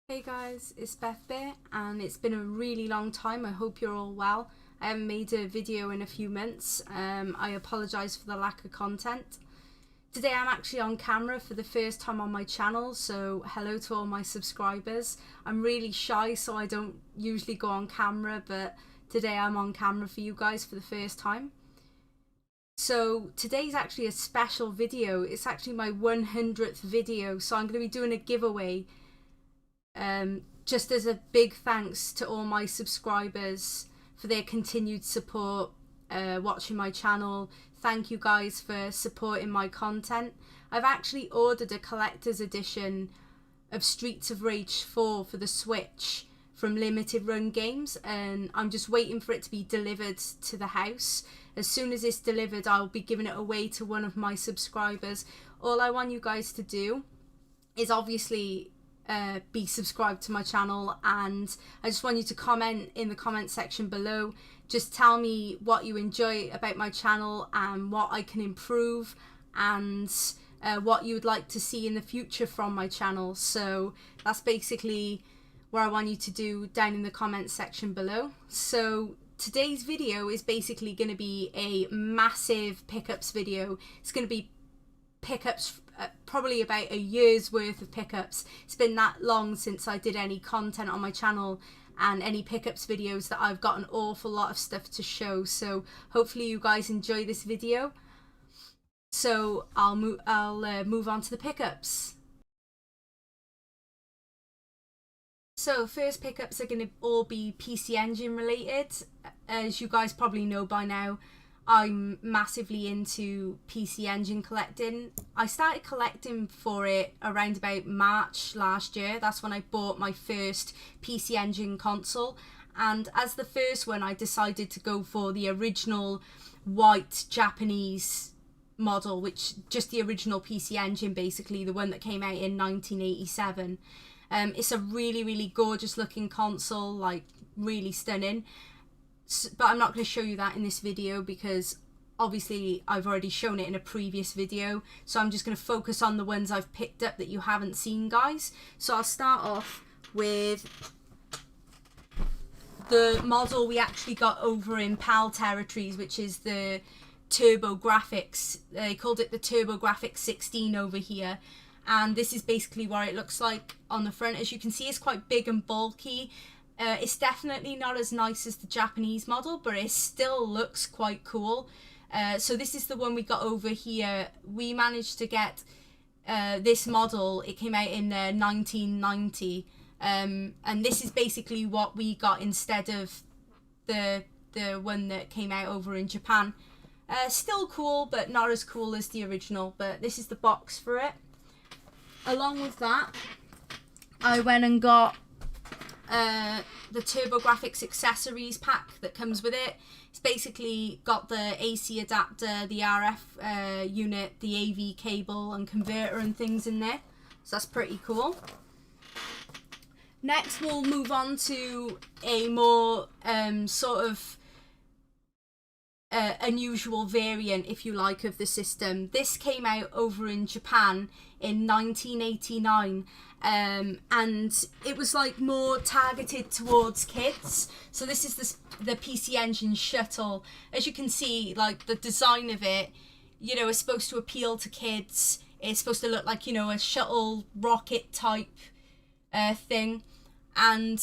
Hey guys, it's Beth Bear, and it's been a really long time. I hope you're all well. I haven't made a video in a few months. I apologise for the lack of content. Today I'm actually on camera for the first time on my channel, so hello to all my subscribers. I'm really shy, so I don't usually go on camera, but today I'm on camera for you guys for the first time. So today's actually a special video. It's actually my 100th video, so I'm going to be doing a giveaway. Just as a big thanks to all my subscribers for their continued support, watching my channel. Thank you guys for supporting my content. I've actually ordered a collector's edition of Streets of Rage 4 for the Switch from Limited Run Games, and I'm just waiting for it to be delivered to the house. As soon as it's delivered, I'll be giving it away to one of my subscribers. All I want you guys to do is obviously be subscribed to my channel, and I just want you to comment in the comment section below. Just tell me what you enjoy about my channel and what I can improve, and what you would like to see in the future from my channel. So that's basically what I want you to do down in the comment section below. So today's video is basically going to be a massive pickups video. It's going to be pickups, probably about a year's worth of pickups. It's been that long since I did any content on my channel and any pickups videos that I've got an awful lot of stuff to show. So hopefully you guys enjoy this video. So I'll move on to the pickups. So first pickups are going to all be PC Engine related. As you guys probably know by now, I'm massively into PC Engine collecting. I started collecting for it around about March last year. That's when I bought my first PC Engine console, and as the first one I decided to go for the original white Japanese model, which just the original PC Engine, basically the one that came out in 1987. It's a really gorgeous looking console, like really stunning. But I'm not going to show you that in this video because obviously I've already shown it in a previous video. So I'm just going to focus on the ones I've picked up that you haven't seen, guys. So I'll start off with the model we actually got over in PAL territories, which is the TurboGrafx. They called it the TurboGrafx 16 over here. And this is basically what it looks like on the front. As you can see, it's quite big and bulky. It's definitely not as nice as the Japanese model, but it still looks quite cool. So this is the one we got over here. We managed to get this model. It came out in 1990, and this is basically what we got instead of the one that came out over in Japan. Still cool, but not as cool as the original. But this is the box for it. Along with that, I went and got the TurboGrafx accessories pack that comes with it. It's basically got the AC adapter, the RF unit, the AV cable and converter and things in there. So that's pretty cool. Next we'll move on to a more sort of unusual variant, if you like, of the system. This came out over in Japan in 1989, and it was like more targeted towards kids. So this is the PC Engine Shuttle. As you can see, like the design of it, you know, is supposed to appeal to kids. It's supposed to look like, you know, a shuttle rocket type thing. And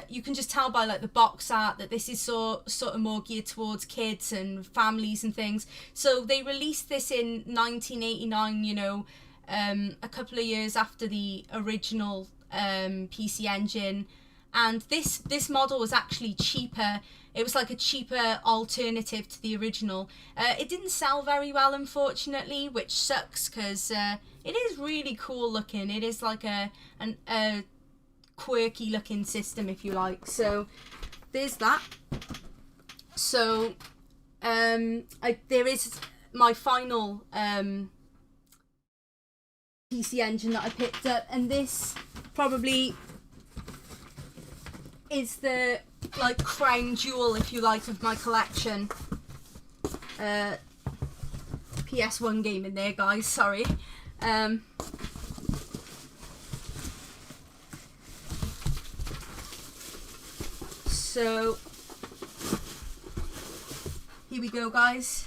you can just tell by like the box art that this is sort of more geared towards kids and families and things. So they released this in 1989, you know, a couple of years after the original PC Engine. And this model was actually cheaper. It was like a cheaper alternative to the original. It didn't sell very well, unfortunately, which sucks because it is really cool looking. It is like a quirky looking system, if you like. So there's that. So there is my final PC Engine that I picked up, and this probably is the like crown jewel, if you like, of my collection. PS1 game in there, guys, sorry. So here we go, guys.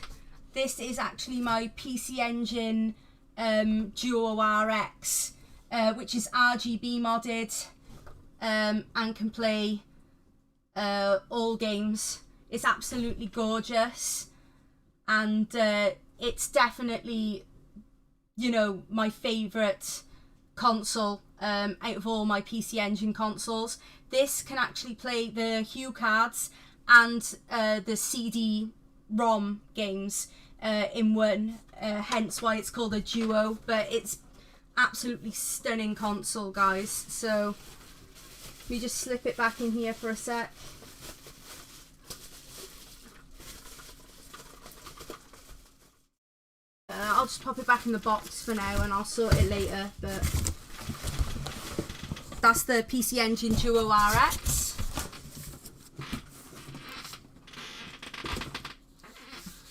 This is actually my PC Engine Duo RX, which is RGB modded and can play all games. It's absolutely gorgeous, and it's definitely, you know, my favourite console out of all my PC Engine consoles. This can actually play the Hue cards and the CD-ROM games in one, hence why it's called a Duo. But it's absolutely stunning console, guys. So let me just slip it back in here for a sec. I'll just pop it back in the box for now and I'll sort it later, but that's the PC Engine Duo RX.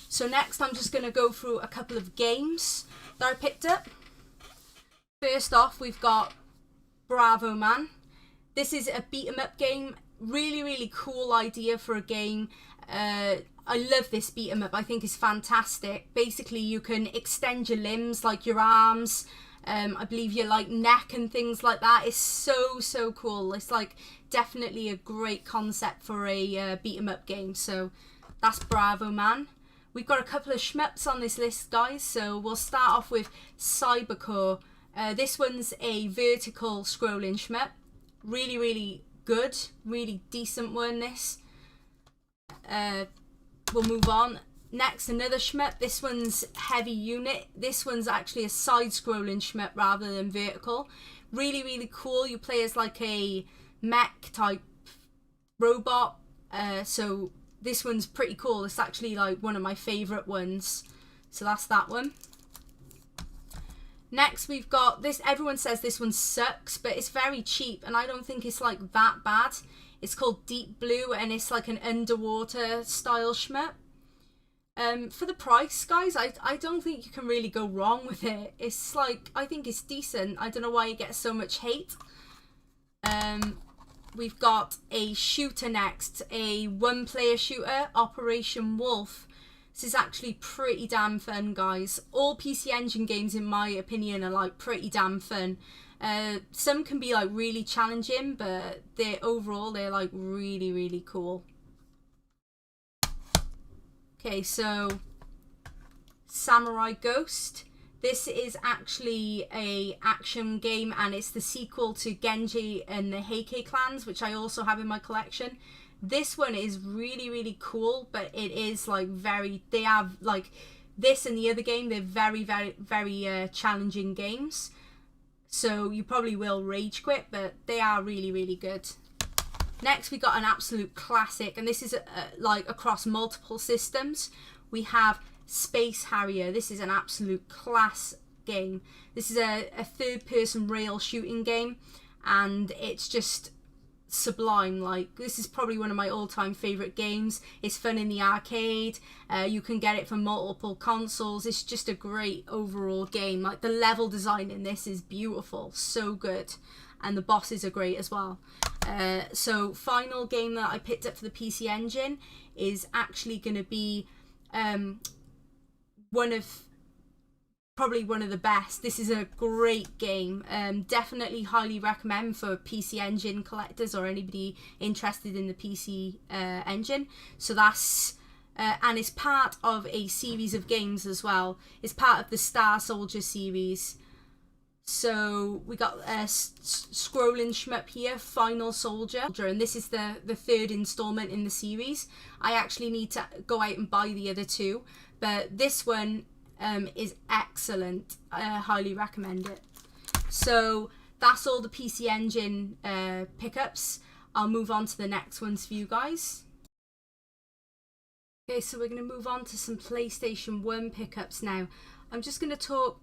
So next I'm just going to go through a couple of games that I picked up. First off, we've got Bravo Man. This is a beat 'em up game. Really cool idea for a game. I love this beat 'em up. I think it's fantastic. Basically, you can extend your limbs, like your arms, I believe your like neck and things like that. It's so cool. It's like definitely a great concept for a beat 'em up game. So that's Bravo Man. We've got a couple of shmups on this list, guys. So we'll start off with Cybercore. This one's a vertical scrolling shmup. Really good. Really decent one, this. We'll move on. Next, another shmup. This one's Heavy Unit. This one's actually a side-scrolling shmup rather than vertical. Really cool. You play as like a mech type robot. So this one's pretty cool. It's actually like one of my favourite ones. So that's that one. Next, we've got this. Everyone says this one sucks, but it's very cheap, and I don't think it's like that bad. It's called Deep Blue, and it's like an underwater style shmup. For the price, guys, I don't think you can really go wrong with it. It's like, I think it's decent. I don't know why it gets so much hate. We've got a shooter next, a one-player shooter, Operation Wolf. This is actually pretty damn fun, guys. All PC Engine games, in my opinion, are like pretty damn fun. Some can be like really challenging, but overall they're like really cool. Okay, so Samurai Ghost. This is actually a action game, and it's the sequel to Genji and the Heike clans, which I also have in my collection. This one is really cool, but it is like they have like this and the other game, they're very challenging games. So you probably will rage quit, but they are really good. Next, we got an absolute classic, and this is like across multiple systems. We have Space Harrier. This is an absolute class game. This is a third-person rail shooting game, and it's just sublime. Like, this is probably one of my all-time favorite games. It's fun in the arcade. You can get it from multiple consoles. It's just a great overall game. Like, the level design in this is beautiful, so good, and the bosses are great as well. So final game that I picked up for the PC Engine is actually going to be probably one of the best. This is a great game. Definitely highly recommend for PC Engine collectors or anybody interested in the PC Engine. So that's and it's part of a series of games as well. It's part of the Star Soldier series. So we got a scrolling shmup here, Final Soldier, and this is the third installment in the series. I actually need to go out and buy the other two, but this one is excellent. I highly recommend it. So that's all the PC Engine pickups. I'll move on to the next ones for you guys. Okay, so we're going to move on to some PlayStation 1 pickups now. I'm just going to talk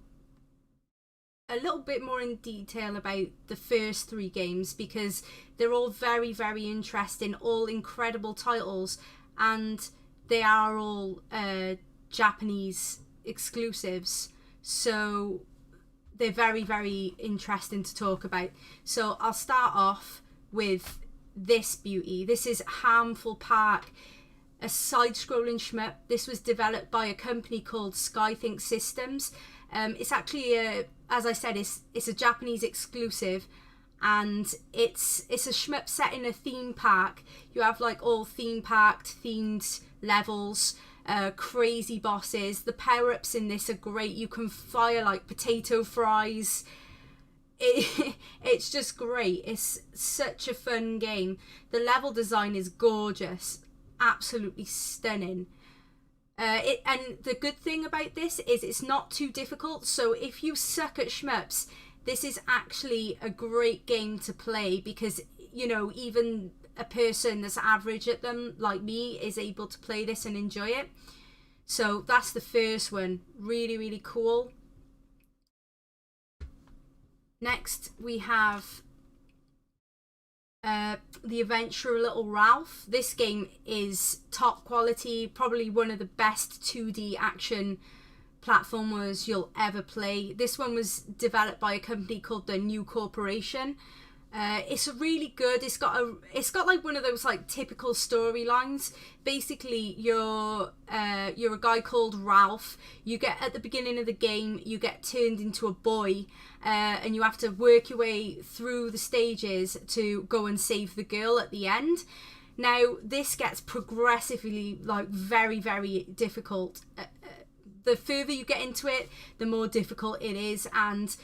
a little bit more in detail about the first three games because they're all very interesting, all incredible titles, and they are all Japanese exclusives, so they're very interesting to talk about. So I'll start off with this beauty. This is Harmful Park, a side-scrolling shmup. This was developed by a company called Skythink Systems. It's actually as I said, it's a Japanese exclusive, and it's a shmup set in a theme park. You have like all theme park themed levels, crazy bosses. The power-ups in this are great. You can fire like potato fries. It's just great. It's such a fun game. The level design is gorgeous, absolutely stunning. And the good thing about this is it's not too difficult, so if you suck at shmups, this is actually a great game to play, because, you know, even a person that's average at them, like me, is able to play this and enjoy it. So that's the first one. Really, really cool. Next, we have The Adventure Little Ralph. This game is top quality, probably one of the best 2D action platformers you'll ever play. This one was developed by a company called the New Corporation. It's really good. It's got like one of those like typical storylines. Basically, you're a guy called Ralph. You get, at the beginning of the game, you get turned into a boy, and you have to work your way through the stages to go and save the girl at the end. Now, this gets progressively like very, very difficult. The further you get into it, the more difficult it is, and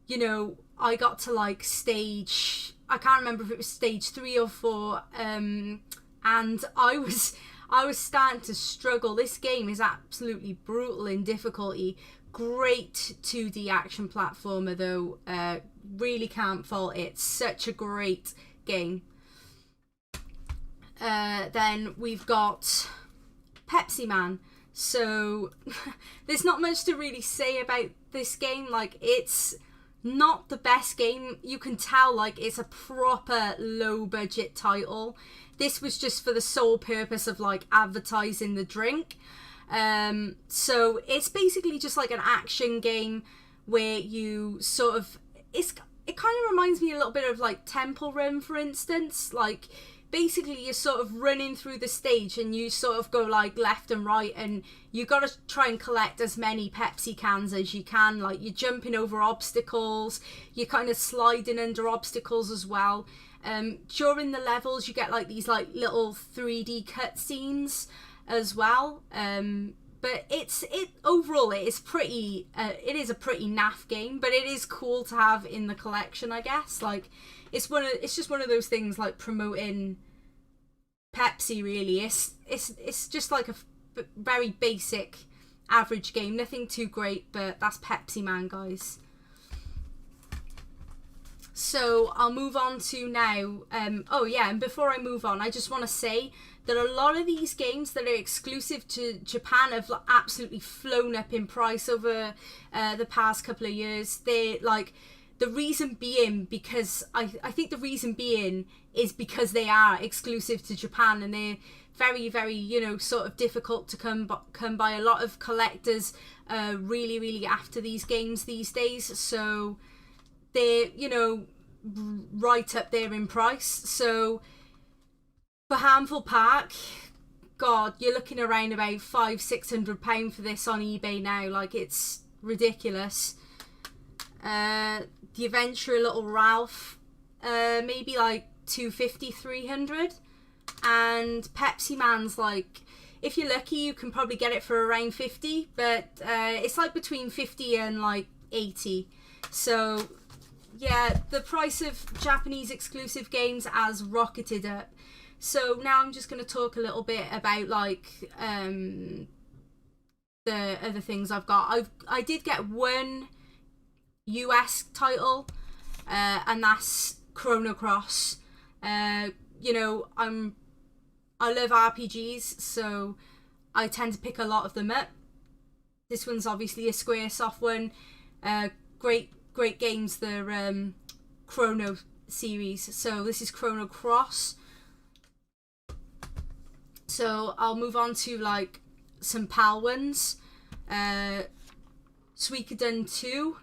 you know, I got to like stage, I can't remember if it was stage 3 or 4, and I was starting to struggle. This game is absolutely brutal in difficulty. Great 2D action platformer though, really can't fault it. Such a great game. Then we've got PacMan. So there's not much to really say about this game. Like, it's not the best game. You can tell like it's a proper low budget title. This was just for the sole purpose of like advertising the drink. So it's basically just like an action game where you sort of, it kind of reminds me a little bit of like Temple Run, for instance. Like, basically you're sort of running through the stage and you sort of go like left and right, and you got to try and collect as many Pepsi cans as you can. Like, you're jumping over obstacles, you're kind of sliding under obstacles as well. During the levels you get like these like little 3D cutscenes as well. But overall it is pretty, it is a pretty naff game, but it is cool to have in the collection, I guess. Like, it's just one of those things like promoting Pepsi, really. It's just like a very basic average game, nothing too great, but that's PacMan, guys. So I'll move on to now, oh yeah, and before I move on, I just want to say that a lot of these games that are exclusive to Japan have absolutely flown up in price over the past couple of years. They're like, the reason being, because I think the reason being is because they are exclusive to Japan, and they're very, very, you know, sort of difficult to come by. A lot of collectors really, really after these games these days, so they're, you know, right up there in price. So for Harmful Park, God, you're looking around about £500-600 for this on eBay now. Like, it's ridiculous. The Adventure Little Ralph, maybe like £250-300, and PacMan's like, if you're lucky, you can probably get it for around 50, but it's like between 50 and like 80. So yeah, the price of Japanese exclusive games has rocketed up. So now I'm just going to talk a little bit about like the other things I've got. I did get one US title, and that's Chrono Cross. You know, I love RPGs, so I tend to pick a lot of them up. This one's obviously a Squaresoft one. Great games, the Chrono series. So this is Chrono Cross. So I'll move on to like some PAL ones. Suikoden 2.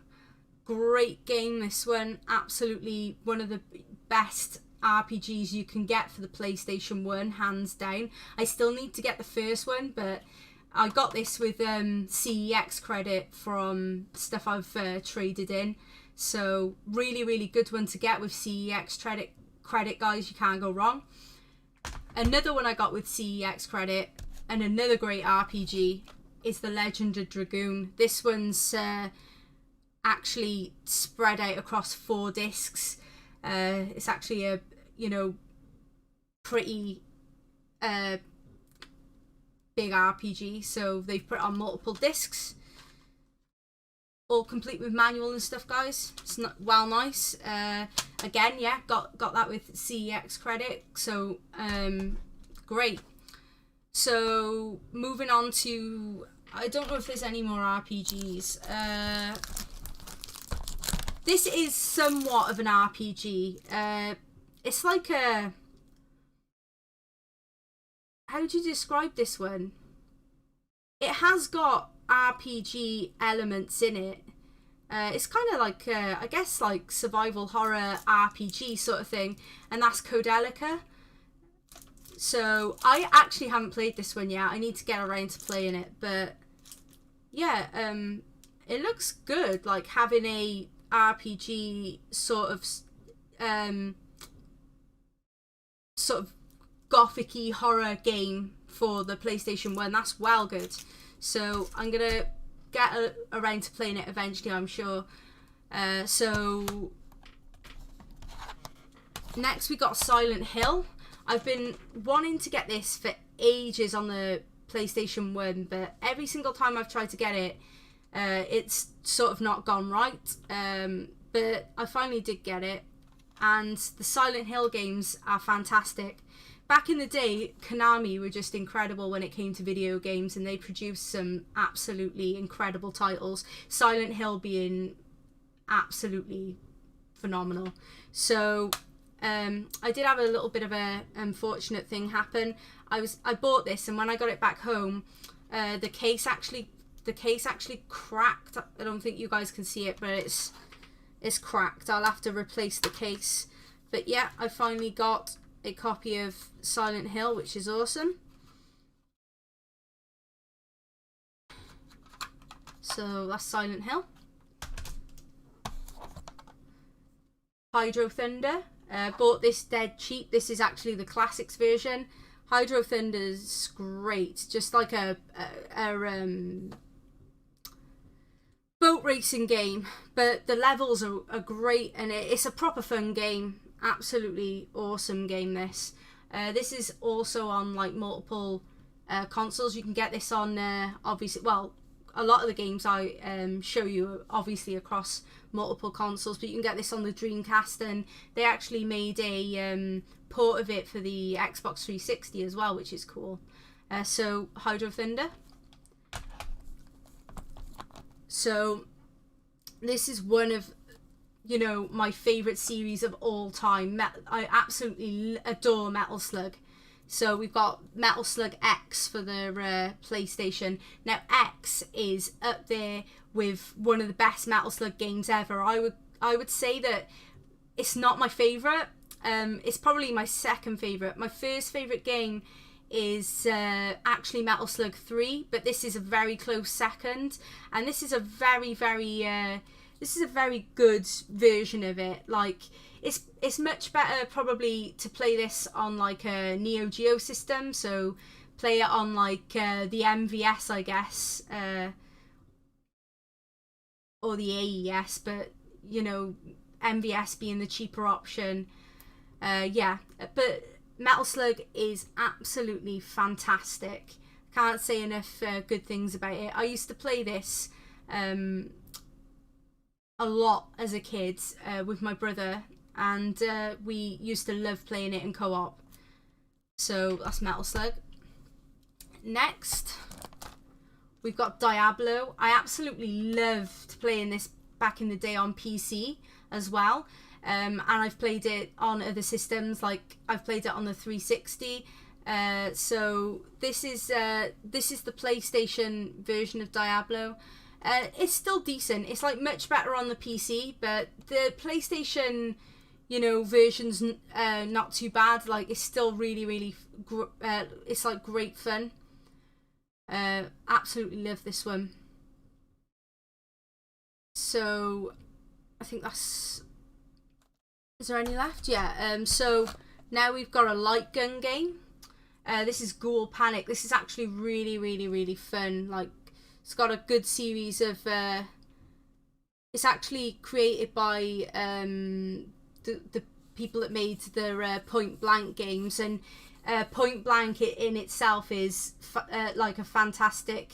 Great game, this one. Absolutely one of the best RPGs you can get for the PlayStation 1, hands down. I still need to get the first one, but I got this with CEX credit from stuff I've traded in. So really, really good one to get with CEX credit, guys. You can't go wrong. Another one I got with CEX credit, and another great RPG, is The Legend of Dragoon. This one's actually spread out across 4 discs. It's actually a, you know, pretty big RPG, so they've put it on multiple discs, all complete with manual and stuff, guys. It's not nice. Again, yeah, got that with CEX credit, so great. So moving on to, I don't know if there's any more RPGs. This is somewhat of an RPG. It's like a, how would you describe this one? It has got RPG elements in it. It's kind of like, I guess, like survival horror RPG sort of thing, and that's Codelica. So I actually haven't played this one yet. I need to get around to playing it, but yeah, it looks good. Like having a RPG sort of gothic-y horror game for the PlayStation 1. That's well good. So I'm gonna get around to playing it eventually, I'm sure. So next we got Silent Hill. I've been wanting to get this for ages on the PlayStation 1, but every single time I've tried to get it, it's sort of not gone right. But I finally did get it, and the Silent Hill games are fantastic. Back in the day, Konami were just incredible when it came to video games, and they produced some absolutely incredible titles, Silent Hill being absolutely phenomenal. So I did have a little bit of a unfortunate thing happen. I bought this, and when I got it back home, the case actually cracked. I don't think you guys can see it, but it's cracked. I'll have to replace the case. But yeah, I finally got a copy of Silent Hill, which is awesome. So that's Silent Hill. Hydro Thunder. Bought this dead cheap. This is actually the classics version. Hydro Thunder's great. Just like a boat racing game, but the levels are great, and it's a proper fun game. Absolutely awesome game, this. This is also on like multiple consoles. You can get this on obviously, well, a lot of the games I show you are obviously across multiple consoles, but you can get this on the Dreamcast, and they actually made a port of it for the Xbox 360 as well, which is cool. So Hydro Thunder. So this is one of, you know, my favourite series of all time. I absolutely adore Metal Slug. So we've got Metal Slug X for the PlayStation. Now X is up there with one of the best Metal Slug games ever. I would say that it's not my favourite. It's probably my second favourite. My first favourite game is actually Metal Slug 3, but this is a very close second, and this is a very good version of it. Like it's much better probably to play this on like a Neo Geo system, so play it on like the MVS, I guess, or the AES, but you know, MVS being the cheaper option. Yeah, but Metal Slug is absolutely fantastic. Can't say enough good things about it. I used to play this a lot as a kid with my brother, and we used to love playing it in co-op. So that's Metal Slug. Next, we've got Diablo. I absolutely loved playing this back in the day on PC as well. And I've played it on other systems, like I've played it on the 360. So this is the PlayStation version of Diablo. It's still decent. It's like much better on the PC, but the PlayStation, you know, version's not too bad. Like, it's still really it's like great fun. Absolutely love this one. So I think that's, is there any left? Yeah. So now we've got a light gun game. This is Ghoul Panic. This is actually really fun. Like, it's got a good series of it's actually created by the people that made the Point Blank games, and Point Blank in itself is like a fantastic,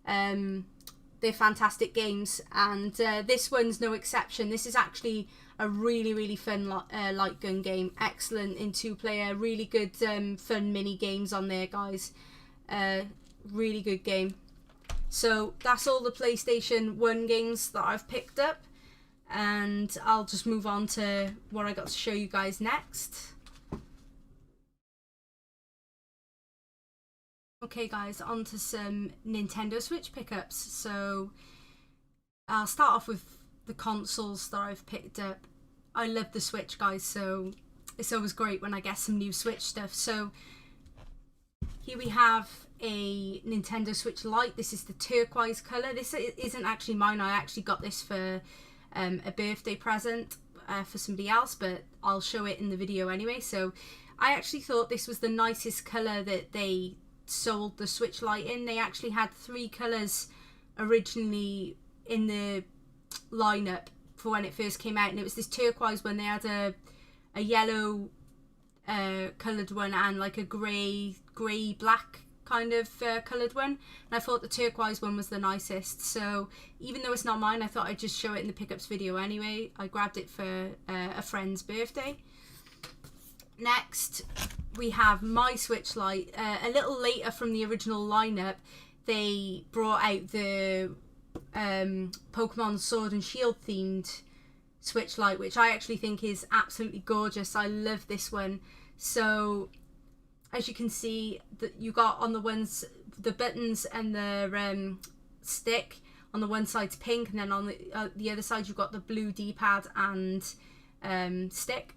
they're fantastic games, and this one's no exception. This is actually a really fun light gun game. Excellent in 2-player, really good fun mini games on there, guys. Really good game. So that's all the PlayStation 1 games that I've picked up, and I'll just move on to what I got to show you guys next. Okay guys, on to some Nintendo Switch pickups. So I'll start off with the consoles that I've picked up. I love the Switch, guys, so it's always great when I get some new Switch stuff. So here we have a Nintendo Switch Lite. This is the turquoise colour. This isn't actually mine. I actually got this for a birthday present for somebody else, but I'll show it in the video anyway. So I actually thought this was the nicest colour that they sold the Switch Lite in. They actually had 3 colours originally in the lineup for when it first came out, and it was this turquoise one. They had a yellow coloured one and like a grey black kind of coloured one, and I thought the turquoise one was the nicest. So even though it's not mine, I thought I'd just show it in the pickups video anyway. I grabbed it for a friend's birthday. Next we have my Switch Lite. A little later from the original lineup, they brought out the Pokemon Sword and Shield themed Switch Lite, which I actually think is absolutely gorgeous. I love this one. So as you can see, that you got on the ones, the buttons and the stick on the one side's pink, and then on the other side you've got the blue D-pad and stick.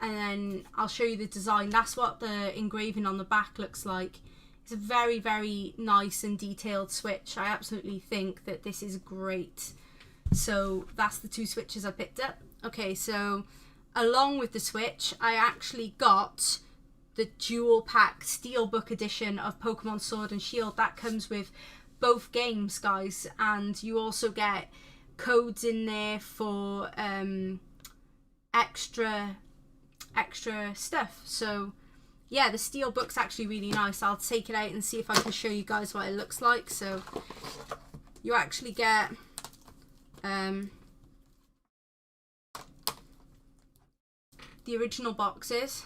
And then I'll show you the design. That's what the engraving on the back looks like. It's a very nice and detailed Switch. I absolutely think that this is great. So that's the 2 Switches I picked up. Okay, so along with the Switch, I actually got the dual pack steelbook edition of Pokemon Sword and Shield. That comes with both games, guys, and you also get codes in there for extra stuff. So yeah, the steelbook's actually really nice. I'll take it out and see if I can show you guys what it looks like. So you actually get the original boxes.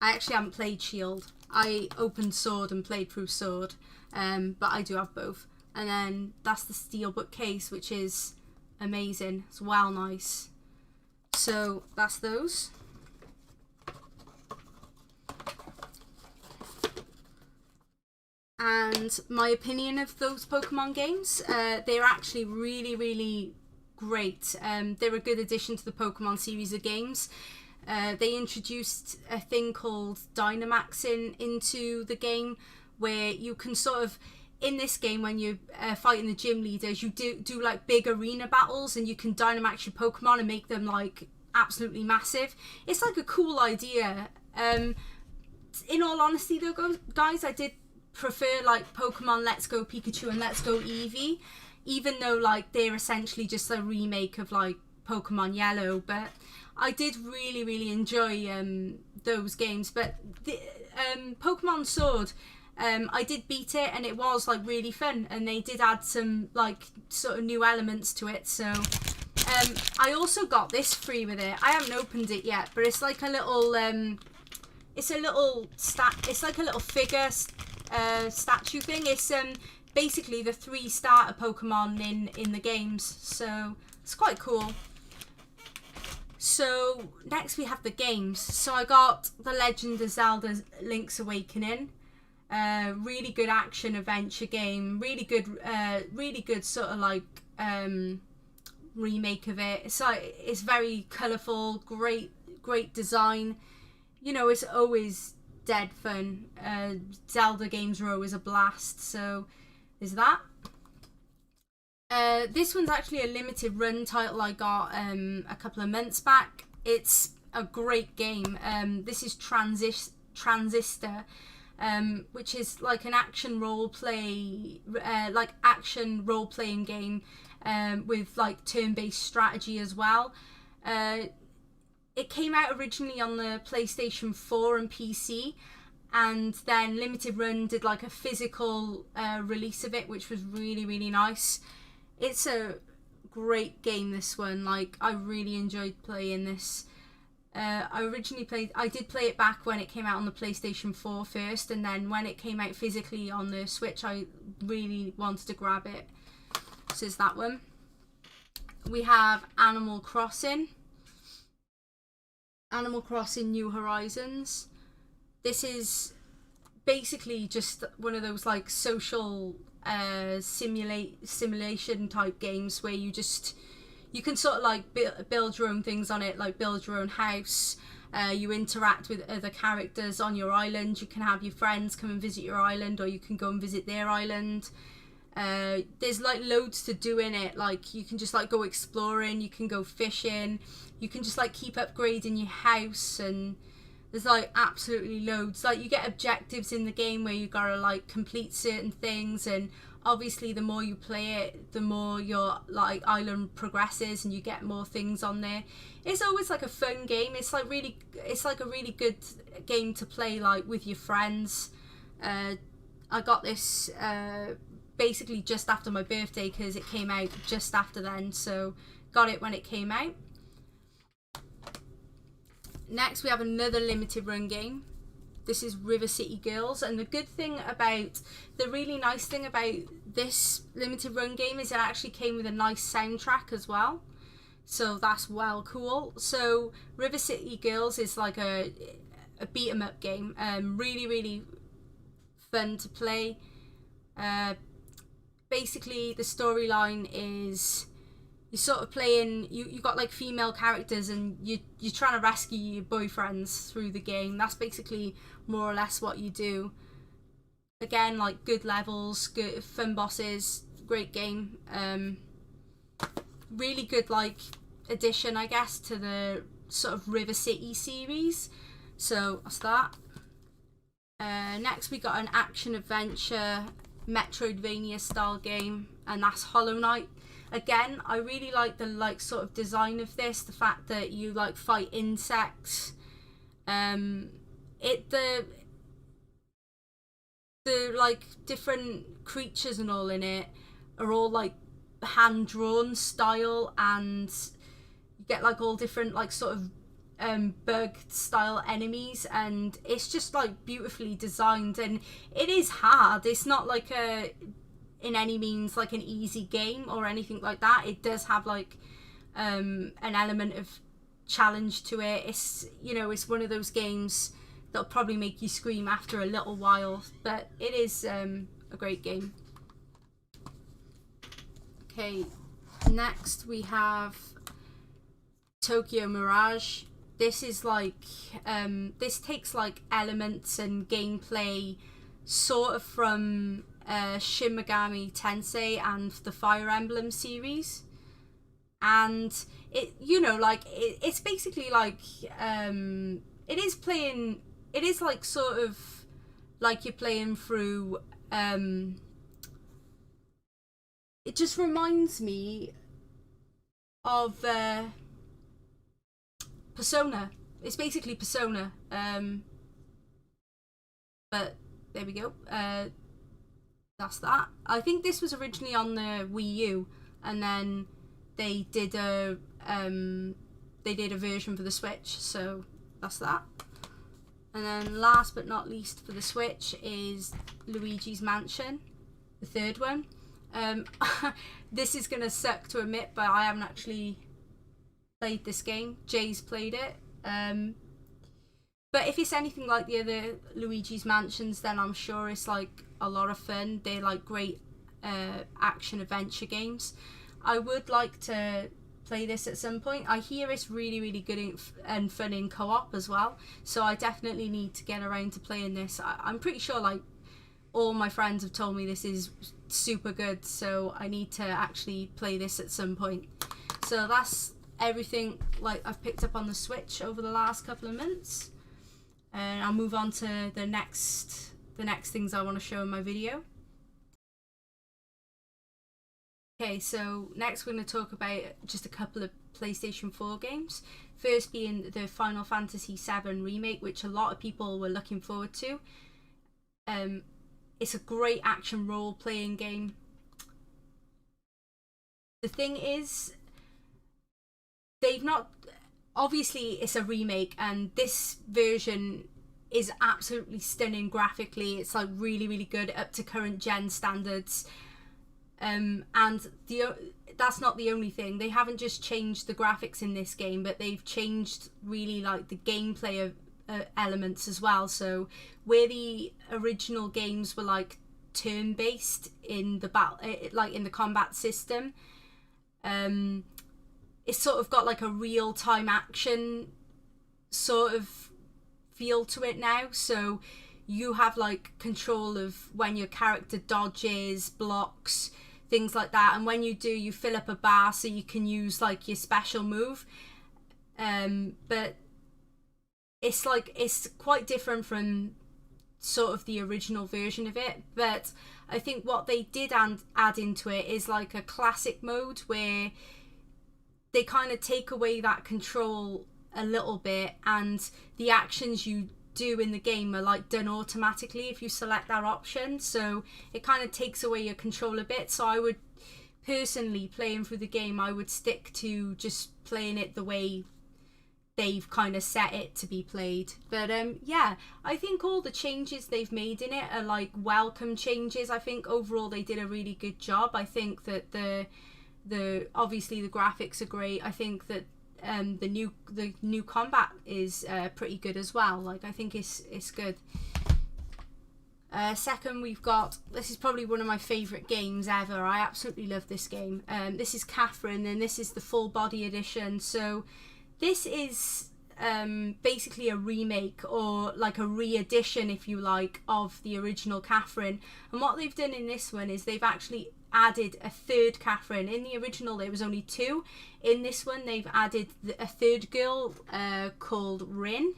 I actually haven't played Shield. I opened Sword and played through Sword, but I do have both. And then that's the steelbook case, which is amazing. It's well nice. So that's those. And my opinion of those Pokemon games, they're actually really great. They're a good addition to the Pokemon series of games. They introduced a thing called Dynamax into the game, where you can sort of, in this game, when you're fighting the gym leaders, you do like big arena battles, and you can Dynamax your Pokemon and make them like absolutely massive. It's like a cool idea. In all honesty though, guys, I did prefer like Pokemon Let's Go Pikachu and Let's Go Eevee, even though like they're essentially just a remake of like Pokemon Yellow. But I did really enjoy those games. But the Pokemon Sword, I did beat it, and it was like really fun, and they did add some like sort of new elements to it. So I also got this free with it. I haven't opened it yet, but it's like a little it's like a little figure statue thing. It's basically the 3 starter Pokemon in the games, so it's quite cool. So next we have the games. So I got The Legend of Zelda Link's Awakening. Really good action adventure game. Really good sort of like remake of it. It's very colourful, great design. You know, it's always dead fun. Zelda games are always a blast, so there's that. This one's actually a limited run title I got a couple of months back. It's a great game. This is Transistor, which is like an action role playing game with like turn-based strategy as well. It came out originally on the PlayStation 4 and PC, and then Limited Run did like a physical release of it, which was really nice. It's a great game, this one. Like, I really enjoyed playing this. I did play it back when it came out on the PlayStation 4 first, and then when it came out physically on the Switch, I really wanted to grab it. So it's that one. We have Animal Crossing New Horizons. This is basically just one of those like social simulation type games where you can sort of like build your own things on it, like build your own house. You interact with other characters on your island. You can have your friends come and visit your island, or you can go and visit their island. There's like loads to do in it. Like, you can just like go exploring, you can go fishing, you can just like keep upgrading your house, and there's like absolutely loads. Like, you get objectives in the game where you gotta like complete certain things, and obviously the more you play it, the more your like island progresses and you get more things on there. It's always like a fun game. It's like a really good game to play like with your friends. I got this basically just after my birthday because it came out just after then, so got it when it came out. Next, we have another limited run game. This is River City Girls, and the really nice thing about this limited run game is it actually came with a nice soundtrack as well, so that's well cool. So River City Girls is like a beat 'em up game, really fun to play. Basically the storyline is you're sort of playing, you got like female characters, and you're trying to rescue your boyfriends through the game. That's basically more or less what you do. Again, like good levels, good fun bosses, great game. Really good like addition, I guess, to the sort of River City series. So that's that. Next, we got an action adventure Metroidvania style game, and that's Hollow Knight. Again, I really like the like sort of design of this, the fact that you like fight insects. The like different creatures and all in it are all like hand drawn style, and you get like all different like sort of bug style enemies, and it's just like beautifully designed, and it is hard. It's not like in any means like an easy game or anything like that. It does have like an element of challenge to it. It's, you know, it's one of those games that'll probably make you scream after a little while, but it is a great game. Okay, next we have Tokyo Mirage. This is like this takes like elements and gameplay sort of from Shin Megami Tensei and the Fire Emblem series, and it, you know, like it's basically like it is like sort of like you're playing through it just reminds me of Persona. It's basically Persona, but there we go. That's that. I think this was originally on the Wii U, and then they did a version for the Switch, so that's that. And then last but not least for the Switch is Luigi's Mansion, the third one. This is gonna suck to admit, but I haven't actually played this game. Jay's played it. But if it's anything like the other Luigi's Mansions, then I'm sure it's like a lot of fun. They're like great action adventure games. I would like to play this at some point. I hear it's really, really good and fun in co-op as well, so I definitely need to get around to playing this. I'm pretty sure like all my friends have told me this is super good, so I need to actually play this at some point. So that's everything like I've picked up on the Switch over the last couple of months, and I'll move on to the next things I want to show in my video. Okay, so next we're going to talk about just a couple of PlayStation 4 games. First being the Final Fantasy VII Remake, which a lot of people were looking forward to. It's a great action role-playing game. The thing is, they've not... Obviously, it's a remake, and this version is absolutely stunning graphically. It's like really, really good, up to current gen standards. And that's not the only thing. They haven't just changed the graphics in this game, but they've changed really like the gameplay of elements as well. So where the original games were like turn-based in the like in the combat system, it's sort of got like a real-time action sort of feel to it now. So you have like control of when your character dodges, blocks, things like that, and when you do, you fill up a bar so you can use like your special move. But it's like, it's quite different from sort of the original version of it. But I think what they did add into it is like a classic mode where they kind of take away that control a little bit, and the actions you do in the game are like done automatically if you select that option, so it kind of takes away your control a bit. So I would personally, playing through the game, I would stick to just playing it the way they've kind of set it to be played. But yeah, I think all the changes they've made in it are like welcome changes. I think overall they did a really good job. I think that the obviously the graphics are great. I think that the new combat is pretty good as well. Like, I think it's good. Second, we've got, this is probably one of my favourite games ever. I absolutely love this game. This is Catherine, and this is the full body edition. So this is basically a remake, or like a re-edition, if you like, of the original Catherine. And what they've done in this one is they've actually added a third Catherine. In the original there was only two. In this one they've added a third girl called Rin,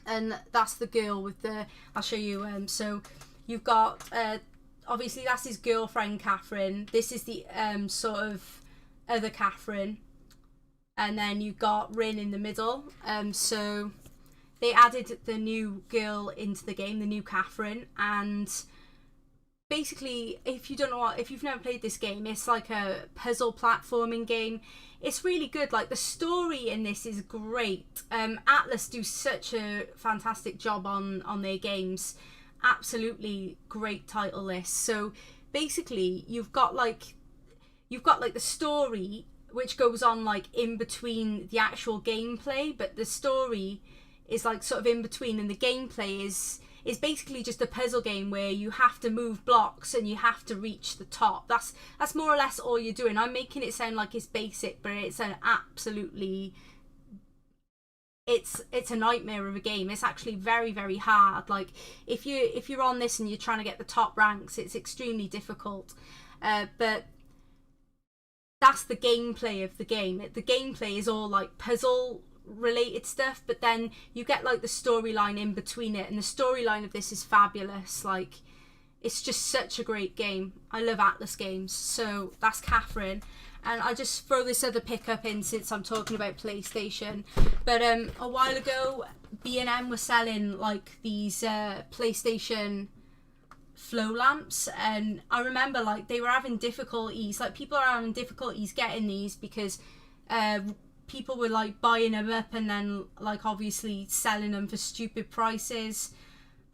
and that's the girl with the, I'll show you. So you've got obviously that's his girlfriend Catherine. This is the sort of other Catherine, and then you've got Rin in the middle. So they added the new girl into the game, the new Catherine. And basically, if you don't know if you've never played this game, it's like a puzzle platforming game. It's really good. Like, the story in this is great. Atlas do such a fantastic job on their games. Absolutely great title list. So basically, you've got like the story, which goes on like in between the actual gameplay, but the story is like sort of in between, and the gameplay is basically just a puzzle game where you have to move blocks and you have to reach the top. That's more or less all you're doing. I'm making it sound like it's basic, but it's an absolutely, it's a nightmare of a game. It's actually very, very hard. Like, if you're on this and you're trying to get the top ranks, it's extremely difficult. But that's the gameplay of the game. The gameplay is all like puzzle related stuff, but then you get like the storyline in between it, and the storyline of this is fabulous. Like, it's just such a great game. I love Atlas games. So that's Catherine, and I just throw this other pickup in since I'm talking about PlayStation. But a while ago, B&M was selling like these PlayStation flow lamps, and I remember like they were having difficulties, like people are having difficulties getting these because people were like buying them up and then like obviously selling them for stupid prices.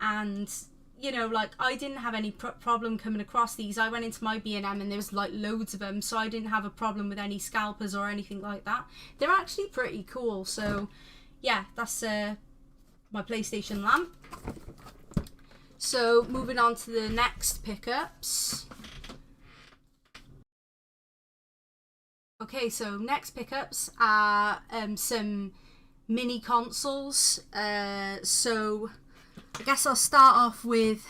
And you know, like, I didn't have any problem coming across these. I went into my B&M and there was like loads of them, so I didn't have a problem with any scalpers or anything like that. They're actually pretty cool. So yeah, that's my PlayStation lamp. So moving on to the next pickups. Okay, so next pickups are some mini consoles. So I guess I'll start off with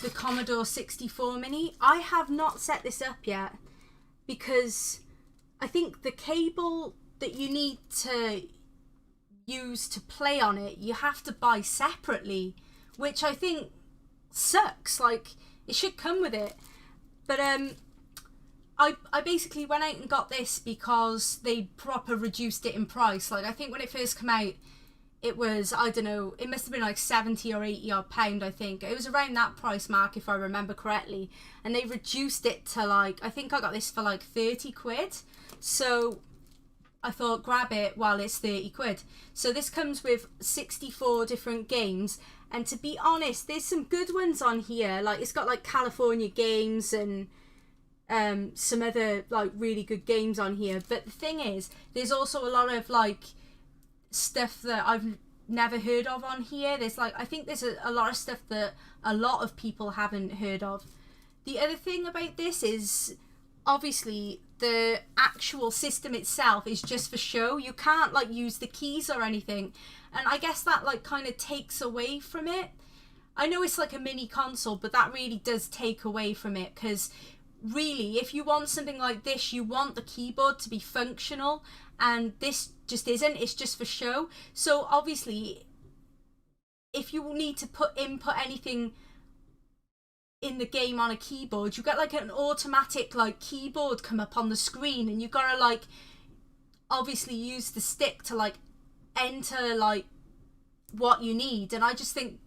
the Commodore 64 Mini. I have not set this up yet because I think the cable that you need to use to play on it, you have to buy separately, which I think sucks. Like, it should come with it. But I basically went out and got this because they proper reduced it in price. Like, I think when it first came out, it was, I don't know, it must have been like 70 or 80 odd pound, I think. It was around that price mark if I remember correctly. And they reduced it to like, I think I got this for like 30 quid. So I thought, grab it while it's 30 quid. So this comes with 64 different games. And to be honest, there's some good ones on here. Like, it's got like California games and some other like really good games on here. But the thing is, there's also a lot of like stuff that I've never heard of on here. There's like, I think there's a lot of stuff that a lot of people haven't heard of. The other thing about this is obviously the actual system itself is just for show. You can't like use the keys or anything, and I guess that like kind of takes away from it. I know it's like a mini console, but that really does take away from it, because really, if you want something like this, you want the keyboard to be functional, and this just isn't. It's just for show. So obviously, if you need to input anything in the game on a keyboard, you get like an automatic like keyboard come up on the screen, and you gotta like obviously use the stick to like enter like what you need. And I just think,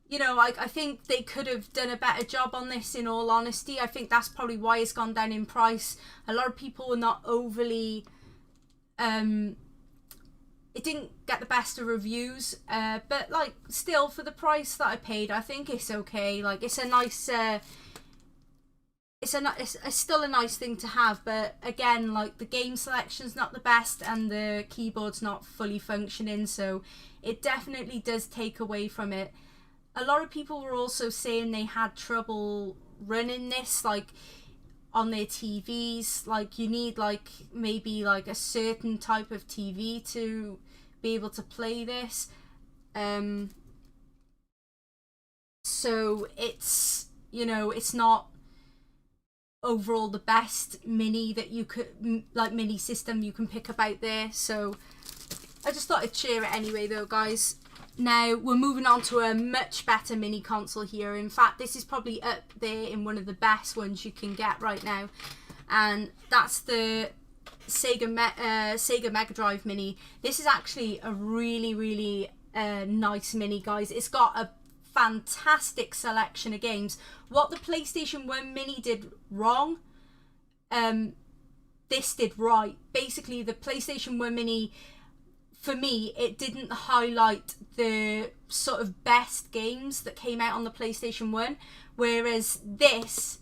you know, I think they could have done a better job on this, in all honesty. I think that's probably why it's gone down in price. A lot of people were not overly it didn't get the best of reviews, but like still, for the price that I paid, I think it's okay. Like, it's a nice it's still a nice thing to have, but again, like, the game selection's not the best and the keyboard's not fully functioning, so it definitely does take away from it. A lot of people were also saying they had trouble running this like on their TVs. Like, you need like maybe like a certain type of TV to be able to play this. So it's, you know, it's not overall the best mini that you could, like, mini system you can pick up out there. So I just thought I'd share it anyway though, guys. Now we're moving on to a much better mini console here. In fact, this is probably up there in one of the best ones you can get right now, and that's the Sega Mega Drive Mini. This is actually a really nice mini, guys. It's got a fantastic selection of games. What the PlayStation 1 Mini did wrong, this did right. Basically, the PlayStation 1 Mini, for me, it didn't highlight the sort of best games that came out on the PlayStation 1, whereas this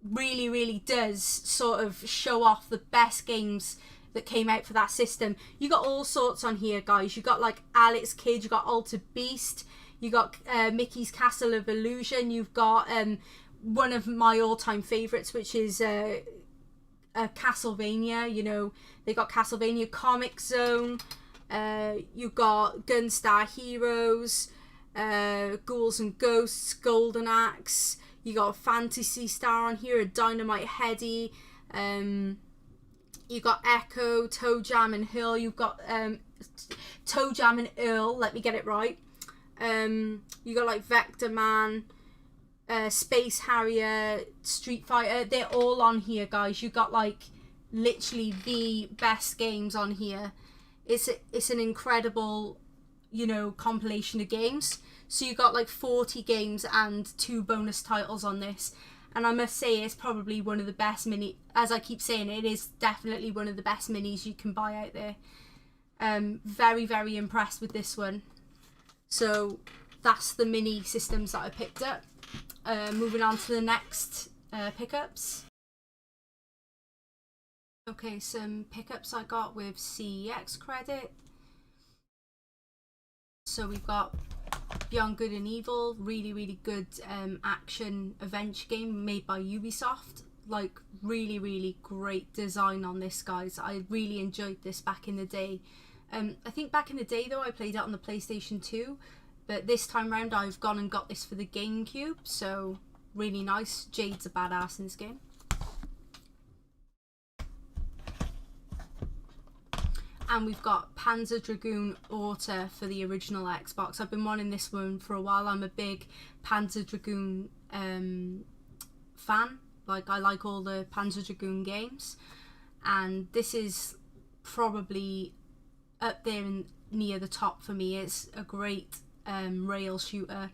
really does sort of show off the best games that came out for that system. You got all sorts on here, guys. You got like Alex Kidd, you got Altered Beast, you got Mickey's Castle of Illusion, you've got one of my all-time favorites, which is Castlevania. You know, they got Castlevania Comic Zone, you got Gunstar Heroes, Ghouls and Ghosts, Golden Axe, you got Fantasy Star on here, a Dynamite Heady, you got Echo, Toe Jam and Hill, you've got Toe Jam and Earl, let me get it right. You got like Vector Man, Space Harrier, Street Fighter. They're all on here, guys. You got like literally the best games on here. It's an incredible, you know, compilation of games. So you got like 40 games and 2 bonus titles on this, and I must say it's probably one of the best mini. As I keep saying, it is definitely one of the best minis you can buy out there. Very impressed with this one. So that's the mini systems that I picked up. Moving on to the next pickups. Okay, some pickups I got with CEX credit. So we've got Beyond Good and Evil, really good action adventure game made by Ubisoft. like really great design on this, guys. I really enjoyed this back in the day. I think back in the day though I played it on the PlayStation 2, but this time round I've gone and got this for the GameCube, so really nice. Jade's a badass in this game. And we've got Panzer Dragoon Auto for the original Xbox. I've been wanting this one for a while. I'm a big Panzer Dragoon fan. Like, I like all the Panzer Dragoon games. And this is probably up there near the top for me. It's a great rail shooter.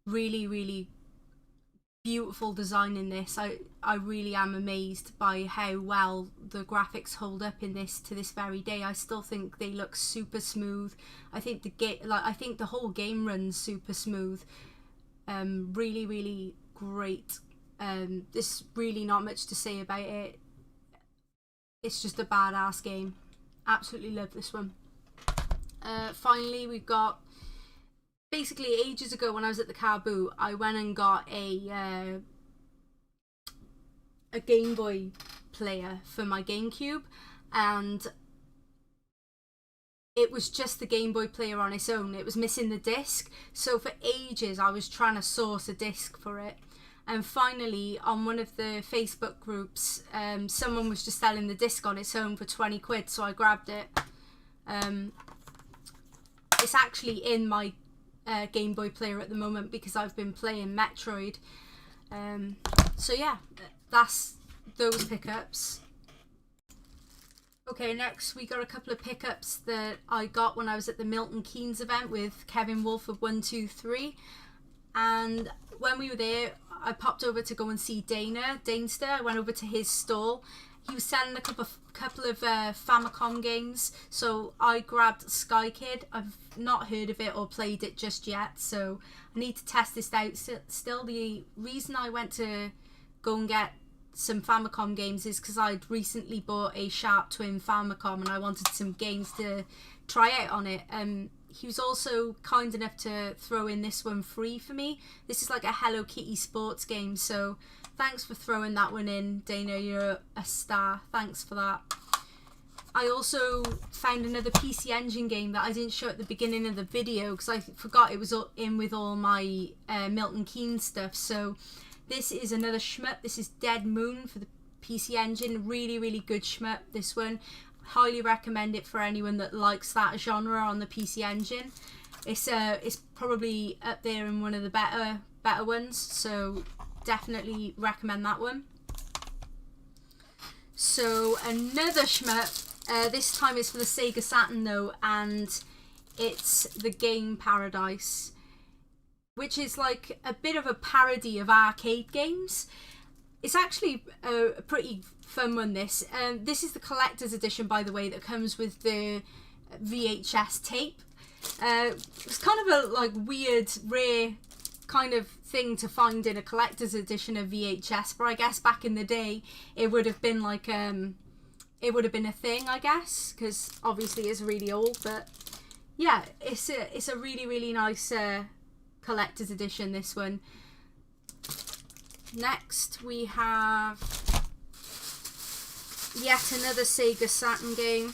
Really beautiful design in this. I really am amazed by how well the graphics hold up in this to this very day. I still think they look super smooth. I think the whole game runs super smooth. Really great. There's really not much to say about it. It's just a badass game. Absolutely love this one. Finally, we've got, basically ages ago when I was at the car boot, I went and got a Game Boy player for my GameCube, and it was just the Game Boy player on its own. It was missing the disc, so for ages I was trying to source a disc for it, and finally on one of the Facebook groups someone was just selling the disc on its own for 20 quid, so I grabbed it. It's actually in my Game Boy player at the moment because I've been playing Metroid. So yeah, that's those pickups. Okay, next we got a couple of pickups that I got when I was at the Milton Keynes event with Kevin Wolf of 123, and when we were there I popped over to go and see Danester. I went over to his stall. He was selling a couple of Famicom games, so I grabbed Sky Kid. I've not heard of it or played it just yet, so I need to test this out. Still, the reason I went to go and get some Famicom games is because I'd recently bought a Sharp Twin Famicom and I wanted some games to try out on it. He was also kind enough to throw in this one free for me. This is like a Hello Kitty sports game, so thanks for throwing that one in, Dana. You're a star. Thanks for that. I also found another PC Engine game that I didn't show at the beginning of the video because I forgot it was in with all my Milton Keynes stuff. So this is another shmup. This is Dead Moon for the PC Engine. Really good shmup, this one. Highly recommend it for anyone that likes that genre on the PC Engine. It's probably up there in one of the better ones, so definitely recommend that one. So another shmup, this time it's for the Sega Saturn though, and it's the Game Paradise, which is like a bit of a parody of arcade games. It's actually a pretty fun one, this. This is the collector's edition, by the way, that comes with the VHS tape. It's kind of a like weird, rare kind of thing to find in a collector's edition of VHS, but I guess back in the day it would have been like it would have been a thing, I guess, because obviously it's really old. But yeah, it's a really nice collector's edition, this one. Next we have yet another Sega Saturn game,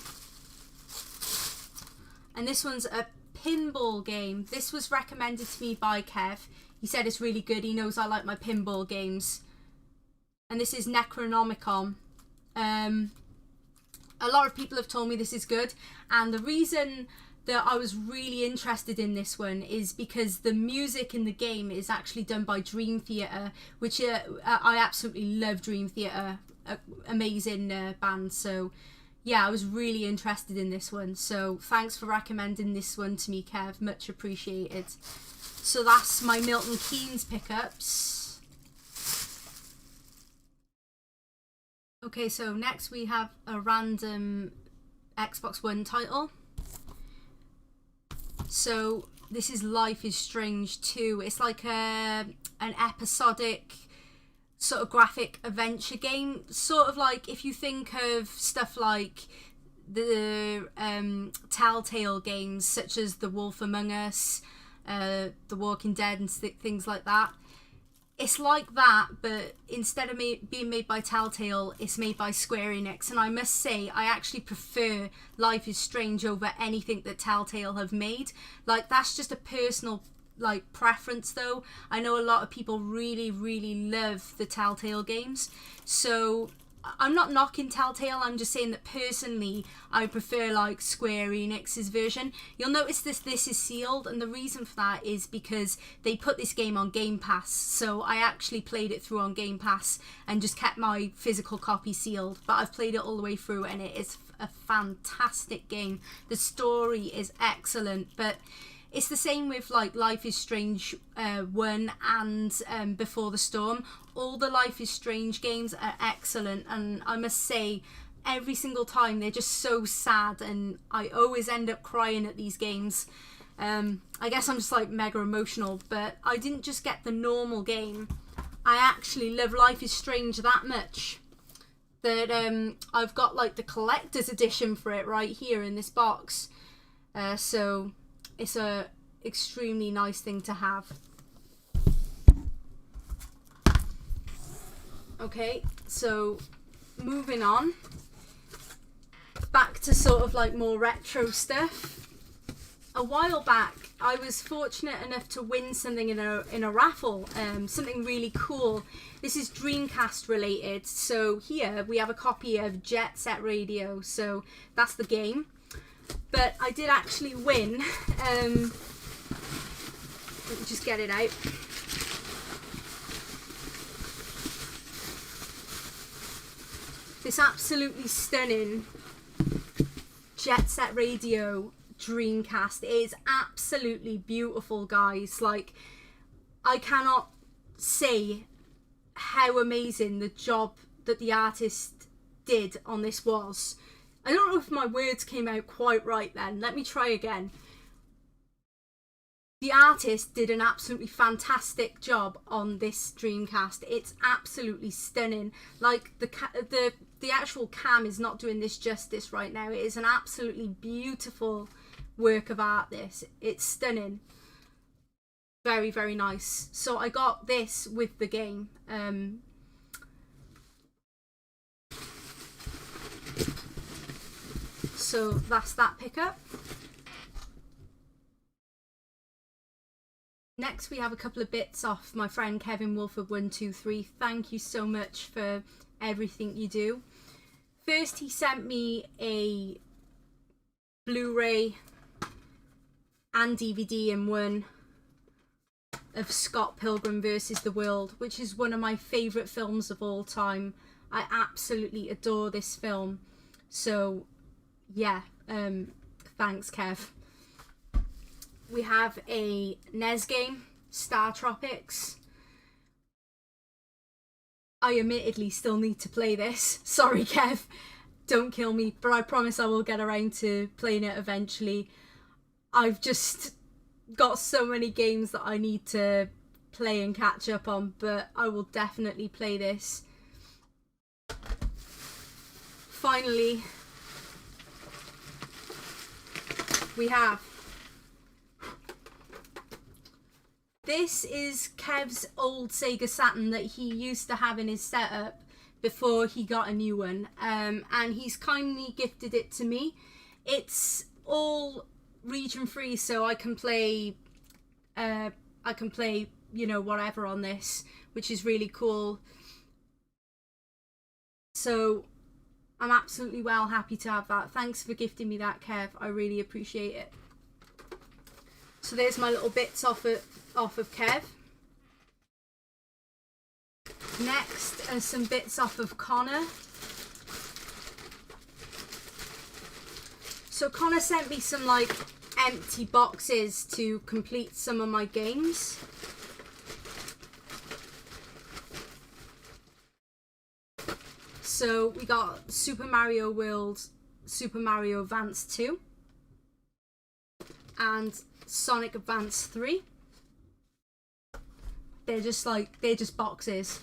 and this one's a pinball game. This was recommended to me by Kev. He said it's really good. He knows I like my pinball games. And this is Necronomicon. A lot of people have told me this is good, and the reason that I was really interested in this one is because the music in the game is actually done by Dream Theater, which I absolutely love Dream Theater. Amazing band. So yeah, I was really interested in this one, so thanks for recommending this one to me, Kev. Much appreciated. So that's my Milton Keynes pickups. Okay, so next we have a random Xbox One title. So this is Life is Strange 2. It's like an episodic sort of graphic adventure game, sort of like if you think of stuff like the Telltale games such as The Wolf Among Us, The Walking Dead and things like that. it's like that, but instead of being made by Telltale, it's made by Square Enix. And I must say, I actually prefer Life is Strange over anything that Telltale have made. Like, that's just a personal, like, preference, though. I know a lot of people really, really love the Telltale games. So I'm not knocking Telltale, I'm just saying that personally I prefer like Square Enix's version. You'll notice this is sealed, and the reason for that is because they put this game on Game Pass, so I actually played it through on Game Pass and just kept my physical copy sealed, but I've played it all the way through and it is a fantastic game. The story is excellent, but it's the same with like Life is Strange 1 and Before the Storm. All the Life is Strange games are excellent, and I must say every single time they're just so sad, and I always end up crying at these games. I guess I'm just like mega emotional, but I didn't just get the normal game. I actually love Life is Strange that much that I've got like the collector's edition for it right here in this box. So it's a extremely nice thing to have. Okay, so moving on back to sort of like more retro stuff. A while back I was fortunate enough to win something in a raffle, something really cool. This is Dreamcast related. So here we have a copy of Jet Set Radio, so that's the game. But I did actually win. Let me just get it out. This absolutely stunning Jet Set Radio Dreamcast. It is absolutely beautiful, guys. Like, I cannot say how amazing the job that the artist did on this was. I don't know if my words came out quite right then. Let me try again. The artist did an absolutely fantastic job on this Dreamcast. It's absolutely stunning. Like, the actual cam is not doing this justice right now. It is an absolutely beautiful work of art, this. It's stunning. Very, very nice. So I got this with the game. So that's that pickup. Next we have a couple of bits off my friend Kevin Wolford123. Thank you so much for everything you do. First he sent me a Blu-ray and DVD in one of Scott Pilgrim vs. the World, which is one of my favourite films of all time. I absolutely adore this film. So yeah, thanks Kev. We have a NES game, Star Tropics. I admittedly still need to play this. Sorry Kev, don't kill me, but I promise I will get around to playing it eventually. I've just got so many games that I need to play and catch up on, but I will definitely play this. Finally, we have, this is Kev's old Sega Saturn that he used to have in his setup before he got a new one, and he's kindly gifted it to me. It's all region free, so I can play you know, whatever on this, which is really cool. So I'm absolutely well happy to have that. Thanks for gifting me that, Kev. I really appreciate it. So there's my little bits off of Kev. Next are some bits off of Connor. So Connor sent me some like empty boxes to complete some of my games. So we got Super Mario World, Super Mario Advance 2 and Sonic Advance 3. They're just boxes.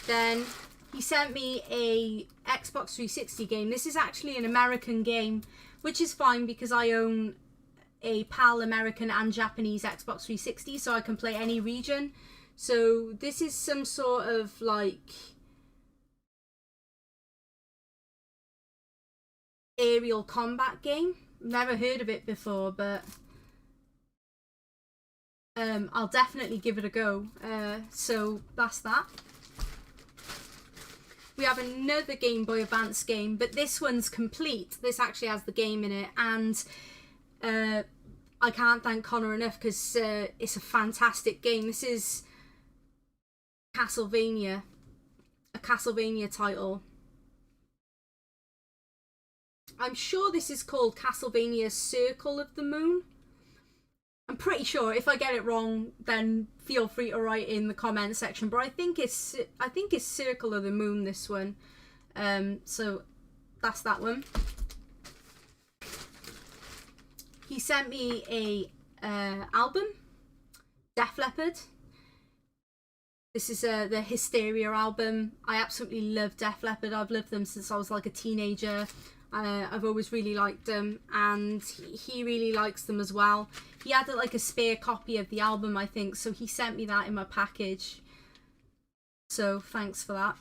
Then he sent me a Xbox 360 game. This is actually an American game, which is fine because I own a PAL American and Japanese Xbox 360, so I can play any region. So this is some sort of like aerial combat game. Never heard of it before, but I'll definitely give it a go. So that's that. We have another Game Boy Advance game, but this one's complete. This actually has the game in it, and I can't thank Connor enough because it's a fantastic game. This is Castlevania, a Castlevania title. I'm sure this is called Castlevania Circle of the Moon. I'm pretty sure. If I get it wrong, then feel free to write in the comment section. But I think it's Circle of the Moon, this one. So that's that one. He sent me a album, Def Leppard. This is the Hysteria album. I absolutely love Def Leppard. I've loved them since I was like a teenager. I've always really liked them, and he really likes them as well. He had like a spare copy of the album, I think, so he sent me that in my package. So thanks for that.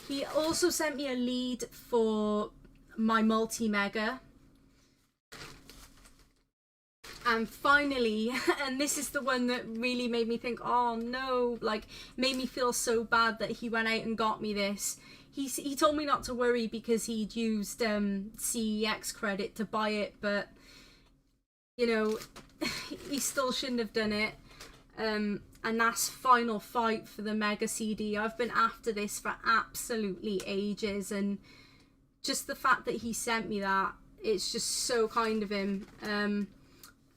He also sent me a lead for my multi-mega. And finally, and this is the one that really made me think, oh no, like made me feel so bad that he went out and got me this. He told me not to worry because he'd used CEX credit to buy it, but you know, he still shouldn't have done it. And that's Final Fight for the Mega CD. I've been after this for absolutely ages, and just the fact that he sent me that, it's just so kind of him.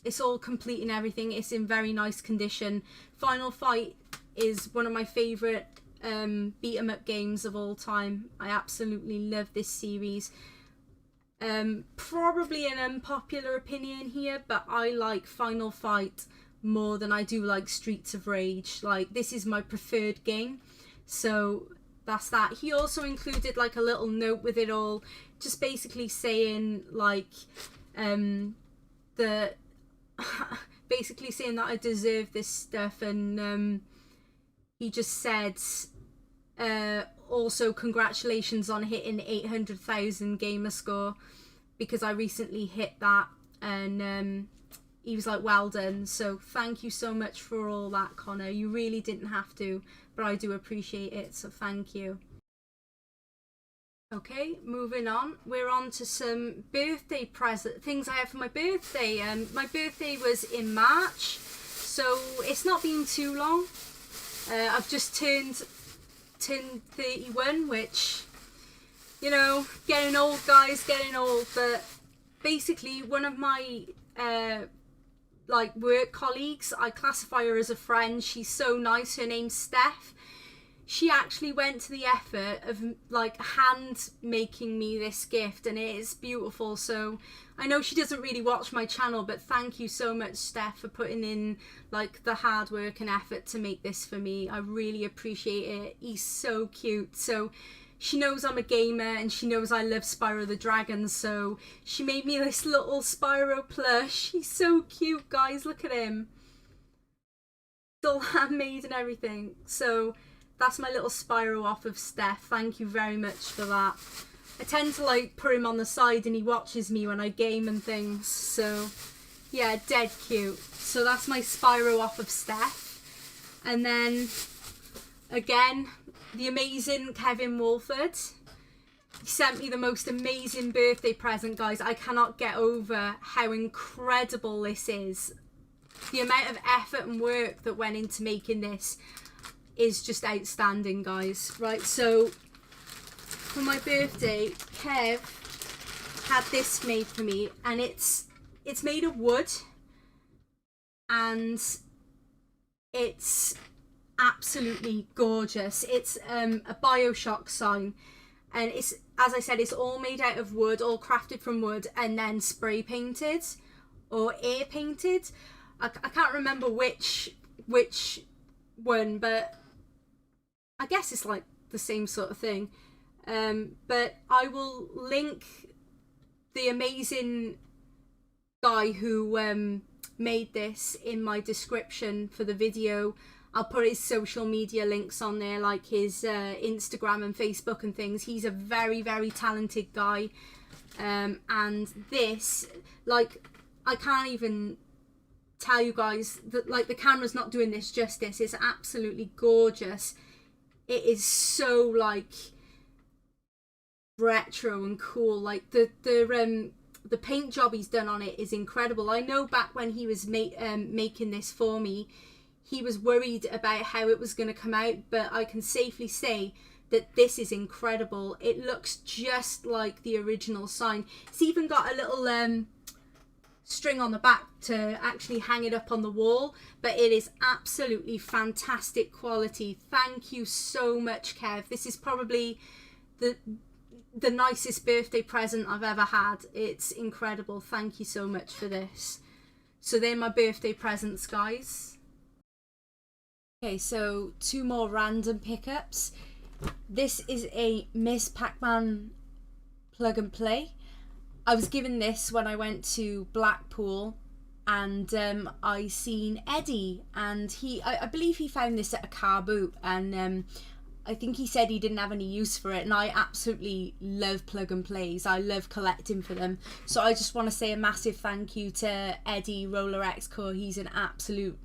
It's all complete and everything. It's in very nice condition. Final Fight is one of my favourite beat 'em up games of all time. I absolutely love this series. Probably an unpopular opinion here, but I like Final Fight more than I do like Streets of Rage. Like, this is my preferred game. So that's that. He also included like a little note with it all, just basically saying like basically saying that I deserve this stuff, and he just said also congratulations on hitting 800,000 gamer score, because I recently hit that, and he was like, well done. So thank you so much for all that, Connor. You really didn't have to, but I do appreciate it, so thank you. Okay, moving on. We're on to some birthday present things I have for my birthday. My birthday was in March, so it's not been too long. I've just turned 31, which, you know, getting old, guys, getting old. But basically, one of my like work colleagues, I classify her as a friend. She's so nice. Her name's Steph. She actually went to the effort of like hand making me this gift, and it is beautiful. So I know she doesn't really watch my channel, but thank you so much, Steph, for putting in like the hard work and effort to make this for me. I really appreciate it. He's so cute. So she knows I'm a gamer, and she knows I love Spyro the Dragon, so she made me this little Spyro plush. He's so cute, guys. Look at him. It's all handmade and everything. So that's my little Spyro off of Steph. Thank you very much for that. I tend to like put him on the side, and he watches me when I game and things. So yeah, dead cute. So that's my Spyro off of Steph. And then again, the amazing Kevin Wolford. He sent me the most amazing birthday present, guys. I cannot get over how incredible this is. The amount of effort and work that went into making this is just outstanding, guys. Right, so for my birthday, Kev had this made for me, and it's made of wood, and it's absolutely gorgeous. It's a Bioshock sign, and it's, as I said, it's all made out of wood, all crafted from wood, and then spray painted or air painted. I can't remember which one, but I guess it's like the same sort of thing. But I will link the amazing guy who made this in my description for the video. I'll put his social media links on there, like his Instagram and Facebook and things. He's a very, very talented guy. And this, like, I can't even tell you guys that, like, the camera's not doing this justice. It's absolutely gorgeous. It is so, like, retro and cool. Like, the paint job he's done on it is incredible. I know back when he was making this for me, he was worried about how it was going to come out, but I can safely say that this is incredible. It looks just like the original Sign. It's even got a little string on the back to actually hang it up on the wall, but it is absolutely fantastic quality. Thank you so much, Kev. This is probably the nicest birthday present I've ever had. It's incredible. Thank you so much for this. So they're my birthday presents, guys. Okay, so 2 more random pickups. This is a Miss PacMan plug and play. I was given this when I went to Blackpool, and I seen Eddie, and I believe he found this at a car boot, and I think he said he didn't have any use for it, and I absolutely love plug and plays. I love collecting for them. So I just want to say a massive thank you to Eddie Roller X Core. He's an absolute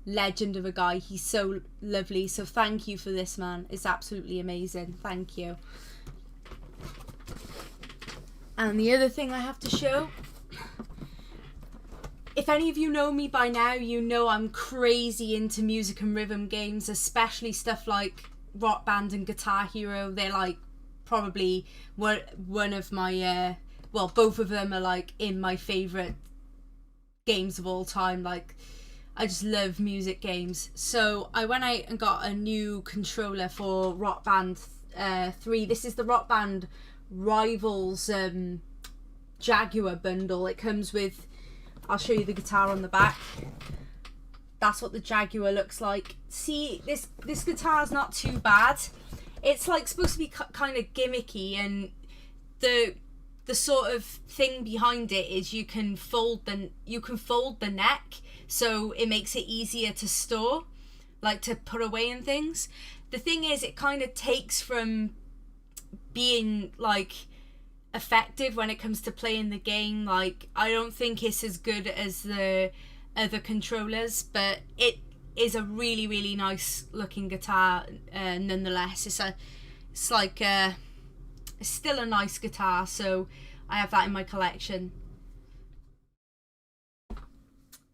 legend of a guy. He's so lovely. So thank you for this, man. It's absolutely amazing. Thank you. And the other thing I have to show, if any of you know me by now, you know I'm crazy into music and rhythm games, especially stuff like Rock Band and Guitar Hero. They're like probably one of my well, both of them are like in my favorite games of all time. Like, I just love music games. So I went out and got a new controller for Rock Band 3. This is the Rock Band Rivals Jaguar bundle. It comes with, I'll show you the guitar on the back. That's what the Jaguar looks like. See, this guitar is not too bad. It's like supposed to be kind of gimmicky, and the sort of thing behind it is you can fold the neck, so it makes it easier to store, like to put away and things. The thing is, it kind of takes from being like effective when it comes to playing the game. Like, I don't think it's as good as the other controllers, but it is a really, really nice looking guitar nonetheless. It's still a nice guitar, so I have that in my collection.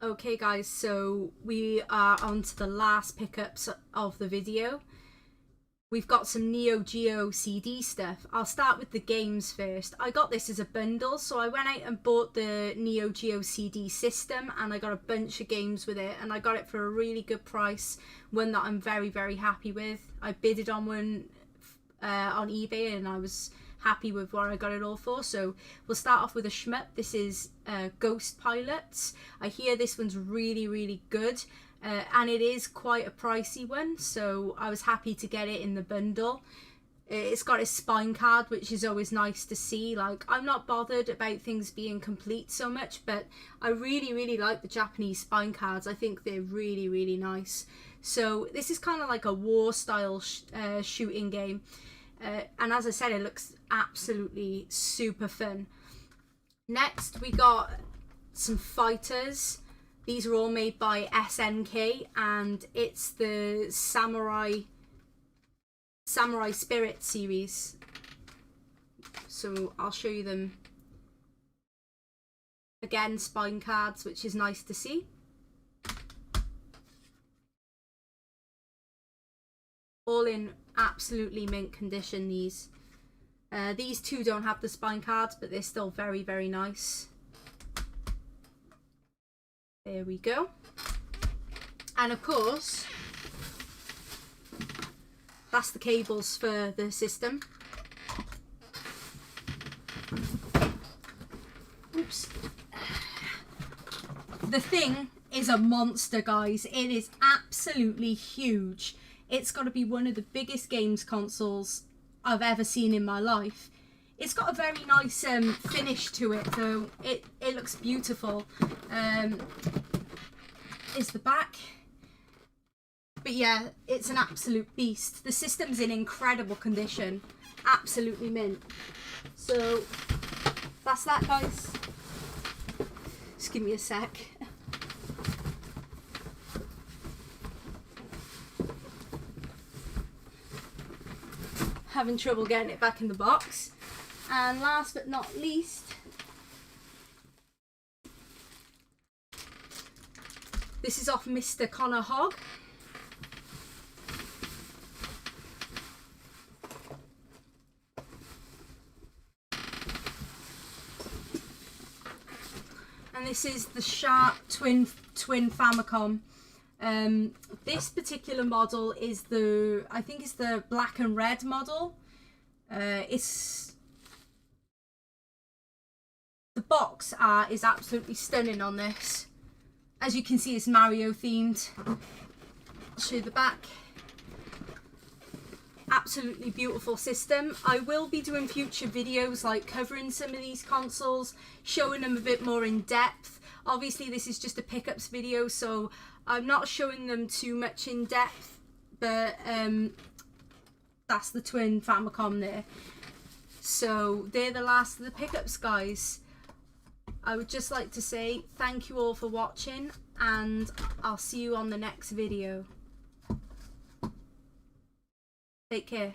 Okay guys, so we are on to the last pickups of the video. We've got some Neo Geo CD stuff. I'll start with the games first. I got this as a bundle, so I went out and bought the Neo Geo CD system, and I got a bunch of games with it, and I got it for a really good price, one that I'm very, very happy with. I bidded on one on eBay, and I was happy with what I got it all for. So we'll start off with a shmup. This is Ghost Pilots. I hear this one's really, really good. And it is quite a pricey one, so I was happy to get it in the bundle. It's got a spine card, which is always nice to see. Like, I'm not bothered about things being complete so much, but I really, really like the Japanese spine cards. I think they're really, really nice. So this is kind of like a war style shooting game. And as I said, it looks absolutely super fun. Next, we got some fighters. These are all made by SNK, and it's the Samurai Spirit series. So I'll show you them. Again, spine cards, which is nice to see. All in absolutely mint condition, these. These two don't have the spine cards, but they're still very, very nice. There we go. And of course, that's the cables for the system. Oops. The thing is a monster, guys. It is absolutely huge. It's got to be one of the biggest games consoles I've ever seen in my life. It's got a very nice finish to it, though. It looks beautiful. Is the back. But yeah, it's an absolute beast. The system's in incredible condition. Absolutely mint. So that's that, guys. Just give me a sec. Having trouble getting it back in the box. And last but not least, this is off Mr. Connor Hogg. And this is the Sharp Twin Famicom. This particular model is I think it's the black and red model. The box art is absolutely stunning on this. As you can see, it's Mario themed. I'll show you the back. Absolutely beautiful system. I will be doing future videos like covering some of these consoles, showing them a bit more in depth. Obviously this is just a pickups video, so I'm not showing them too much in depth, but that's the Twin Famicom there. So they're the last of the pickups, guys. I would just like to say thank you all for watching, and I'll see you on the next video. Take care.